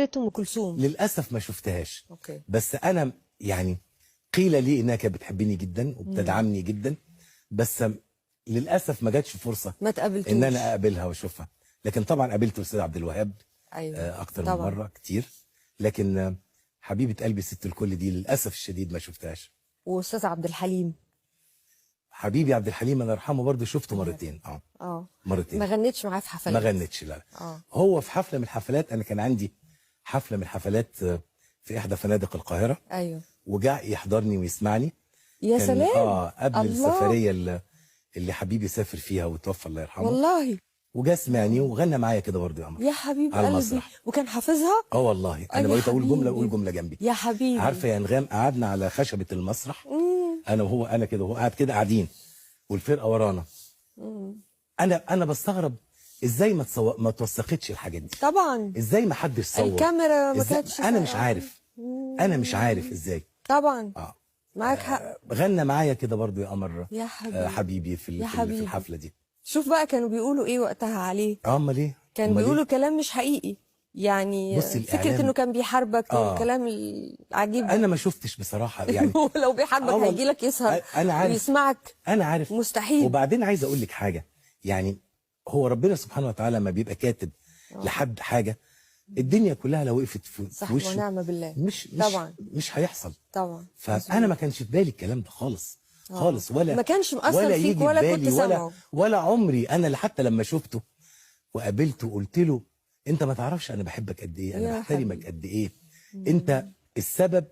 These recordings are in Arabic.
حفلة ام كلثوم؟ للاسف ما شفتهاش. اوكي. بس انا يعني قيل لي انها كانت بتحبني جدا وبتدعمني جدا، بس للاسف ما جاتش فرصه ما تقابلتوش ان انا اقابلها واشوفها. لكن طبعا قابلت الاستاذ عبد الوهاب ايوه اكتر طبعا. من مره كتير. لكن حبيبه قلبي ست الكل دي للاسف الشديد ما شفتهاش. واستاذ عبد الحليم؟ حبيبي عبد الحليم الله يرحمه برضه شفته مرتين. مرتين. ما غنيتش معاه في حفلات؟ ما غنتش، لا. هو في حفله من الحفلات، انا كان عندي حفله من الحفلات في احدى فنادق القاهره. ايوه. وجاء يحضرني ويسمعني. يا سلام. قبل الله. السفريه اللي حبيبي سافر فيها وتوفى الله يرحمه. والله. وجا سمعني وغنى معايا كده برضه يا قمر يا حبيب على قلبي. المسرح. وكان حافظها؟ والله انا بقيت اقول جمله واقول جمله جنبي. يا حبيبي. عارفه يا انغام، قعدنا على خشبه المسرح انا وهو، انا كده وهو قاعد كده قاعدين والفرقه ورانا. انا بستغرب ازاي ما توثقتش الحاجات دي. طبعا. ازاي ما حدش صور الكاميرا ما كانتش. انا مش عارف. انا مش عارف ازاي. طبعا. معاك حق. غنى معايا كده برضو يا قمر. يا حبيبي. حبيبي في الحفله دي. شوف بقى كانوا بيقولوا ايه وقتها عليه. امال ايه؟ كانوا بيقولوا كلام مش حقيقي، يعني فكره انه كان بيحاربك والكلام العجيب. انا ما شفتش بصراحه يعني. لو بيحاربك هيجي لك يسهر ويسمعك. انا عارف. مستحيل. وبعدين عايز اقول لك حاجه، يعني هو ربنا سبحانه وتعالى ما بيبقى كاتب لحد حاجه، الدنيا كلها لو وقفت في وشه ونعم بالله طبعا مش هيحصل طبعا. فانا ما كانش في بالي الكلام ده خالص. خالص. ولا ما كانش مؤثر فيك ولا كنت سامعه ولا عمري. انا حتى لما شفته وقابلته قلت له انت ما تعرفش انا بحبك قد ايه، انا بحترمك قد ايه. انت السبب،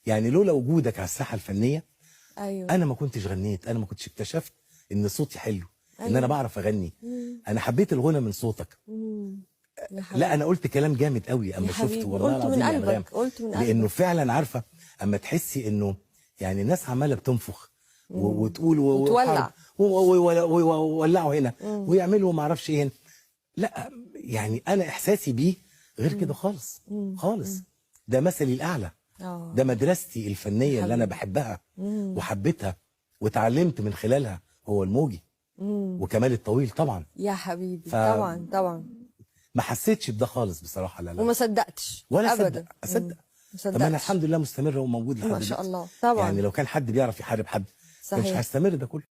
يعني لولا وجودك على الساحه الفنيه انا ما كنتش غنيت، انا ما كنتش اكتشفت ان صوتي حلو، ان انا بعرف اغني. انا حبيت الغنى من صوتك. لا انا قلت كلام جامد قوي اما شفته، والله العظيم يا انغام. قلت من قلبك. لانه فعلا عارفه اما تحسي انه يعني الناس عماله بتنفخ وتقول وتولع ويولعوا هنا ويعملوا ما اعرفش ايه هنا. لا يعني انا احساسي بيه غير كده خالص. خالص. ده مثلي الاعلى. ده مدرستي الفنيه اللي انا بحبها وحبيتها وتعلمت من خلالها، هو الموجي وكمال الطويل طبعا. يا حبيبي طبعا طبعا. ما حسيتش بده خالص بصراحه. لا وما صدقتش ولا ابدا. اصدق. طب انا الحمد لله مستمر وموجود لحد ما شاء الله طبعا. يعني لو كان حد بيعرف يحارب حد صحيح. كانش هيستمر ده كله.